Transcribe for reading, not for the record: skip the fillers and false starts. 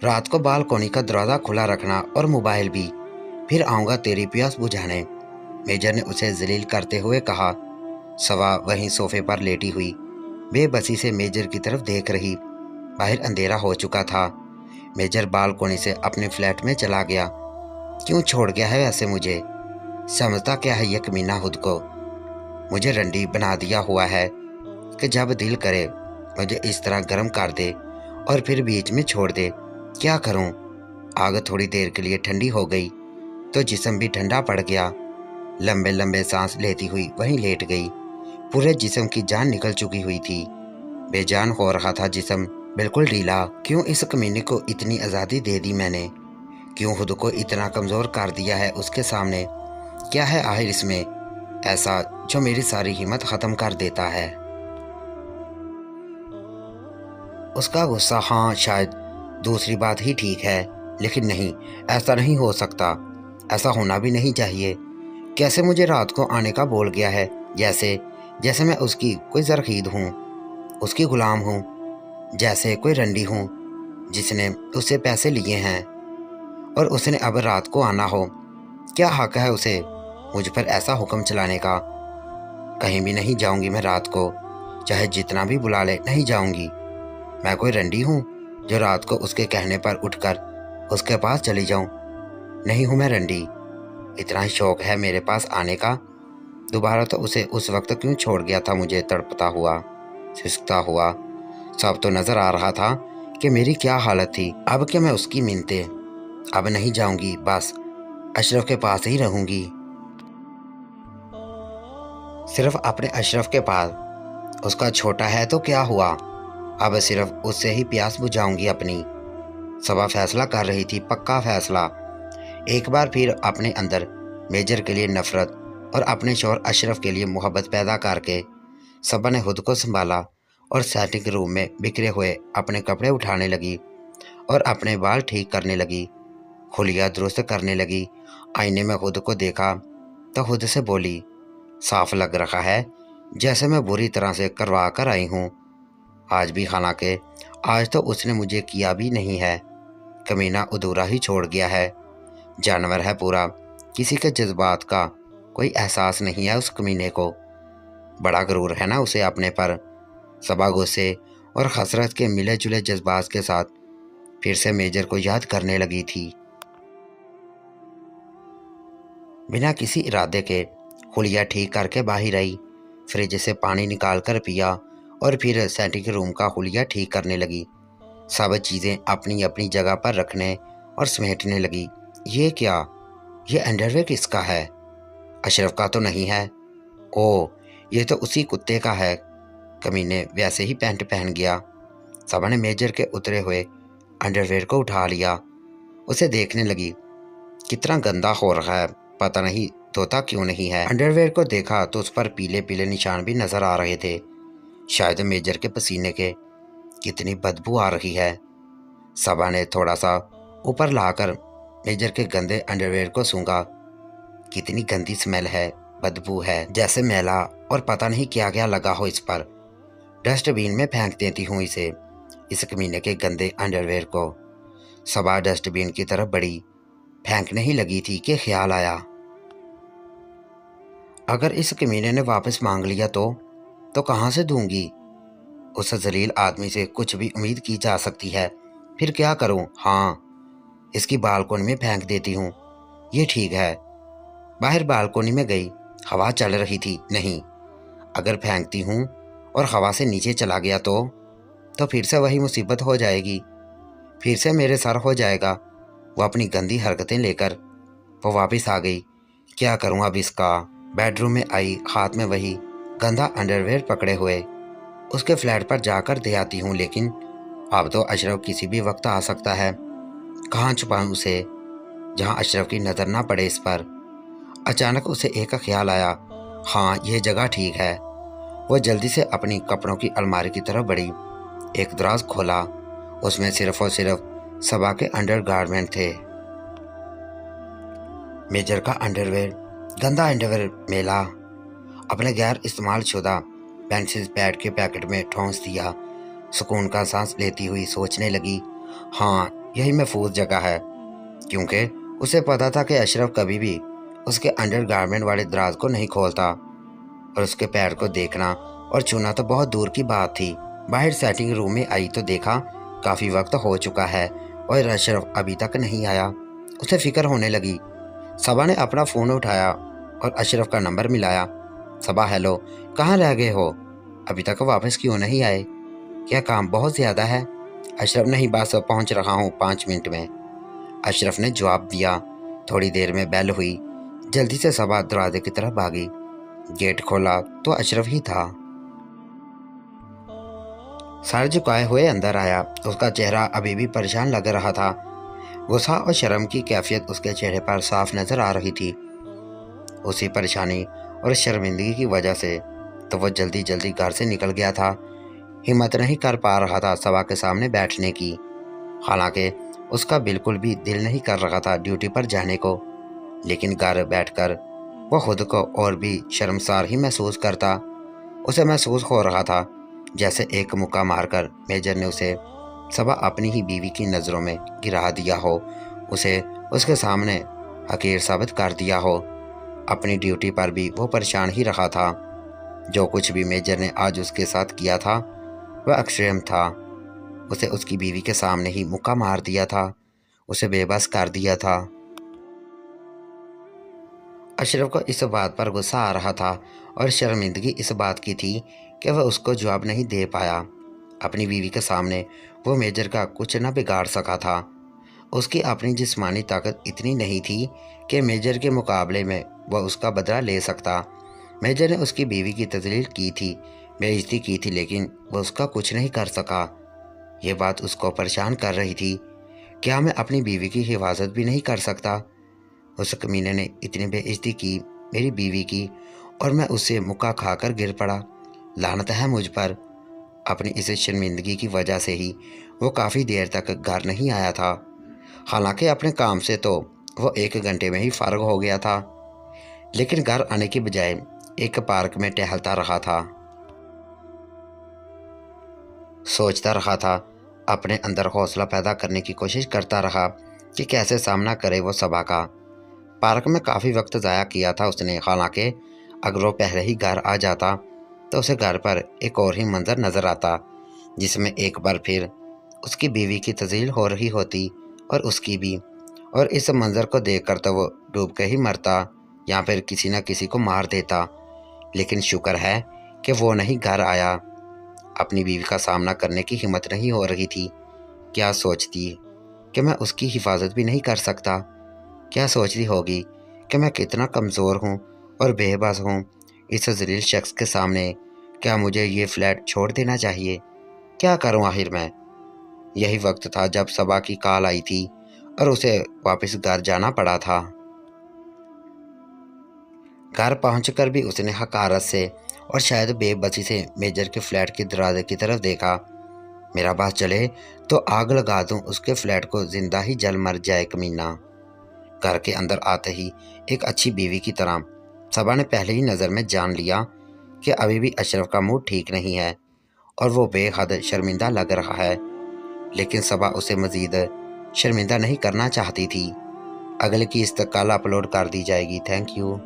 रात को बालकोनी का दरवाज़ा खुला रखना और मोबाइल भी, फिर आऊँगा तेरी प्यास बुझाने, मेजर ने उसे जलील करते हुए कहा। सवा वहीं सोफे पर लेटी हुई बेबसी से मेजर की तरफ देख रही। बाहर अंधेरा हो चुका था। मेजर बालकोनी से अपने फ्लैट में चला गया। क्यों छोड़ गया है वैसे मुझे? समझता क्या है ये कमीना खुद को? मुझे रंडी बना दिया हुआ है कि जब दिल करे मुझे इस तरह गर्म कर दे और फिर बीच में छोड़ दे। क्या करूं? आग थोड़ी देर के लिए ठंडी हो गई तो जिस्म भी ठंडा पड़ गया। लंबे लंबे सांस लेती हुई वहीं लेट गई। पूरे जिस्म की जान निकल चुकी हुई थी। बेजान हो रहा था जिस्म, बिल्कुल ढीला। क्यों इस कमीने को इतनी आज़ादी दे दी मैंने? क्यों खुद को इतना कमज़ोर कर दिया है उसके सामने? क्या है आखिर इसमें ऐसा जो मेरी सारी हिम्मत ख़त्म कर देता है? उसका गुस्सा, हाँ शायद दूसरी बात ही ठीक है, लेकिन नहीं, ऐसा नहीं हो सकता। ऐसा होना भी नहीं चाहिए। कैसे मुझे रात को आने का बोल गया है, जैसे जैसे मैं उसकी कोई ज़रख़ीद हूँ, उसकी ग़ुलाम हूँ, जैसे कोई रंडी हूँ जिसने उससे पैसे लिए हैं और उसने अब रात को आना हो। क्या हक है उसे मुझ पर ऐसा हुक्म चलाने का? कहीं भी नहीं जाऊंगी मैं रात को, चाहे जितना भी बुला ले, नहीं जाऊंगी। मैं कोई रंडी हूँ जो रात को उसके कहने पर उठकर उसके पास चली जाऊं? नहीं हूँ मैं रंडी। इतना ही शौक है मेरे पास आने का। दोबारा तो उसे उस वक्त क्यों छोड़ गया था मुझे तड़पता हुआ, सिसकता हुआ? सब तो नज़र आ रहा था कि मेरी क्या हालत थी। अब क्या मैं उसकी मिन्नतें? अब नहीं जाऊंगी, बस अशरफ के पास ही रहूंगी, सिर्फ अपने अशरफ के पास। उसका छोटा है तो क्या हुआ, अब सिर्फ उससे ही प्यास बुझाऊंगी अपनी। सबा फैसला कर रही थी, पक्का फैसला। एक बार फिर अपने अंदर मेजर के लिए नफरत और अपने शौहर अशरफ के लिए मोहब्बत पैदा करके सबा ने खुद को संभाला और सेटिंग रूम में बिखरे हुए अपने कपड़े उठाने लगी और अपने बाल ठीक करने लगी, हुलिया दुरुस्त करने लगी। आईने में खुद को देखा तो खुद से बोली, साफ लग रहा है जैसे मैं बुरी तरह से करवा कर आई हूँ। आज भी, हालांकि आज तो उसने मुझे किया भी नहीं है। कमीना अधूरा ही छोड़ गया है। जानवर है पूरा, किसी के जज्बात का कोई एहसास नहीं है उस कमीने को। बड़ा गरूर है ना उसे अपने पर। सबा गुस्से और हसरत के मिले जुले जज्बात के साथ फिर से मेजर को याद करने लगी थी। बिना किसी इरादे के हुलिया ठीक करके बाहर आई, फ्रिज से पानी निकाल कर पिया और फिर सेटिंग रूम का हुलिया ठीक करने लगी। सब चीज़ें अपनी अपनी जगह पर रखने और समेटने लगी। ये क्या, ये अंडरवेयर किसका है? अशरफ का तो नहीं है। ओह, ये तो उसी कुत्ते का है। कमीने वैसे ही पैंट पहन गया। सबा ने मेजर के उतरे हुए अंडरवेयर को उठा लिया, उसे देखने लगी। कितना गंदा हो रहा है, पता नहीं धोता क्यों नहीं है। अंडरवेयर को देखा तो उस पर पीले पीले निशान भी नजर आ रहे थे, शायद मेजर के पसीने के। कितनी बदबू आ रही है। सबा ने थोड़ा सा ऊपर लाकर मेजर के गंदे अंडरवेयर को सूंघा। कितनी गंदी स्मेल है, बदबू है, जैसे मैला और पता नहीं क्या क्या लगा हो इस पर। डस्टबिन में फेंक देती हूँ इसे, इस कमीने के गंदे अंडरवेयर को। सबा डस्टबिन की तरफ बढ़ी, फेंकने ही लगी थी कि ख्याल आया, अगर इस कमीने ने वापस मांग लिया तो कहाँ से दूंगी? उस जलील आदमी से कुछ भी उम्मीद की जा सकती है। फिर क्या करूं? हाँ, इसकी बालकोनी में फेंक देती हूँ, ये ठीक है। बाहर बालकोनी में गई, हवा चल रही थी। नहीं, अगर फेंकती हूँ और हवा से नीचे चला गया तो फिर से वही मुसीबत हो जाएगी, फिर से मेरे सर हो जाएगा। वो अपनी गंदी हरकतें लेकर वो वापस आ गई। क्या करूँ अब इसका? बेडरूम में आई, हाथ में वही गंदा अंडरवेयर पकड़े हुए। उसके फ्लैट पर जाकर दे आती हूँ, लेकिन अब तो अशरफ किसी भी वक्त आ सकता है। कहाँ छुपाऊँ उसे जहाँ अशरफ की नज़र ना पड़े इस पर? अचानक उसे एक ख्याल आया, हाँ ये जगह ठीक है। वो जल्दी से अपनी कपड़ों की अलमारी की तरफ बढ़ी, एक दराज खोला, उसमें सिर्फ और सिर्फ सबा के अंडरगारमेंट थे। मेजर का अंडरवेयर, गंदा अंडरवेयर मेला। अपने गैर इस्तेमाल शुदा पेंसिल पैड के पैकेट में ठोंस दिया। सुकून का सांस लेती हुई सोचने लगी, हाँ यही महफूज जगह है, क्योंकि उसे पता था कि अशरफ कभी भी उसके अंडर गारमेंट वाले दराज को नहीं खोलता, और उसके पैर को देखना और छूना तो बहुत दूर की बात थी। बाहर सेटिंग रूम में आई तो देखा काफ़ी वक्त हो चुका है और अशरफ अभी तक नहीं आया। उसे फिक्र होने लगी। सबा ने अपना फ़ोन उठाया और अशरफ का नंबर मिलाया। सबा, हेलो, कहाँ रह गए हो? अभी तक वापस क्यों नहीं आए? क्या काम बहुत ज़्यादा है? अशरफ, नहीं, बस पहुँच रहा हूँ 5 मिनट में, अशरफ ने जवाब दिया। थोड़ी देर में बेल हुई। जल्दी से सबा दरवाजे की तरफ भागी। गेट खोला तो अशरफ ही था। सर झुकाए हुए अंदर आया। उसका चेहरा अभी भी परेशान लग रहा था। गुस्सा और शर्म की कैफियत उसके चेहरे पर साफ नजर आ रही थी। उसी परेशानी और शर्मिंदगी की वजह से तो वो जल्दी जल्दी घर से निकल गया था। हिम्मत नहीं कर पा रहा था सबा के सामने बैठने की। हालांकि उसका बिल्कुल भी दिल नहीं कर रहा था ड्यूटी पर जाने को, लेकिन घर बैठकर वो खुद को और भी शर्मसार ही महसूस करता। उसे महसूस हो रहा था जैसे एक मुक्का मारकर मेजर ने उसे सबा अपनी ही बीवी की नज़रों में गिरा दिया हो, उसे उसके सामने हकीर साबित कर दिया हो। अपनी ड्यूटी पर भी वो परेशान ही रहा था। जो कुछ भी मेजर ने आज उसके साथ किया था वह एक्सट्रीम था। उसे उसकी बीवी के सामने ही मुक्का मार दिया था, उसे बेबस कर दिया था। अशरफ को इस बात पर गुस्सा आ रहा था और शर्मिंदगी इस बात की थी कि वह उसको जवाब नहीं दे पाया। अपनी बीवी के सामने वो मेजर का कुछ न बिगाड़ सका था। उसकी अपनी जिस्मानी ताकत इतनी नहीं थी कि मेजर के मुकाबले में वह उसका बदला ले सकता। मेजर ने उसकी बीवी की तजलील की थी, बेइज्जती की थी, लेकिन वह उसका कुछ नहीं कर सका। ये बात उसको परेशान कर रही थी। क्या मैं अपनी बीवी की हिफाजत भी नहीं कर सकता? उस कमीने ने इतनी बेइज्जती की मेरी बीवी की और मैं उससे मुक्का खाकर गिर पड़ा। लानत है मुझ पर। अपनी इस शर्मिंदगी की वजह से ही वो काफ़ी देर तक घर नहीं आया था। हालांकि अपने काम से तो वो 1 घंटे में ही फारग हो गया था, लेकिन घर आने की बजाय एक पार्क में टहलता रहा था। सोचता रहा था, अपने अंदर हौसला पैदा करने की कोशिश करता रहा कि कैसे सामना करे वो सबा का। पार्क में काफ़ी वक्त ज़ाया किया था उसने। हालांकि अगर वो पहले ही घर आ जाता तो उसे घर पर एक और ही मंजर नज़र आता, जिसमें एक बार फिर उसकी बीवी की तज़लील हो रही होती और उसकी भी। और इस मंजर को देखकर तो वो डूब के ही मरता या फिर किसी न किसी को मार देता। लेकिन शुक्र है कि वो नहीं घर आया। अपनी बीवी का सामना करने की हिम्मत नहीं हो रही थी। क्या सोचती कि मैं उसकी हिफाजत भी नहीं कर सकता? क्या सोचती होगी कि मैं कितना कमज़ोर हूँ और बेबस हूँ इस ज़लील शख्स के सामने? क्या मुझे ये फ्लैट छोड़ देना चाहिए? क्या करूँ आखिर मैं? यही वक्त था जब सबा की कॉल आई थी और उसे वापस घर जाना पड़ा था। घर पहुंचकर भी उसने हकारत से और शायद बेबसी से मेजर के फ्लैट के दरवाजे की तरफ देखा। मेरा बास चले तो आग लगा दूं उसके फ्लैट को, जिंदा ही जल मर जाए कमीना। घर के अंदर आते ही एक अच्छी बीवी की तरह सबा ने पहले ही नज़र में जान लिया कि अभी भी अशरफ का मूड ठीक नहीं है और वो बेहद शर्मिंदा लग रहा है। लेकिन सबा उसे मज़ीद शर्मिंदा नहीं करना चाहती थी। अगले की कल अपलोड कर दी जाएगी। Thank you.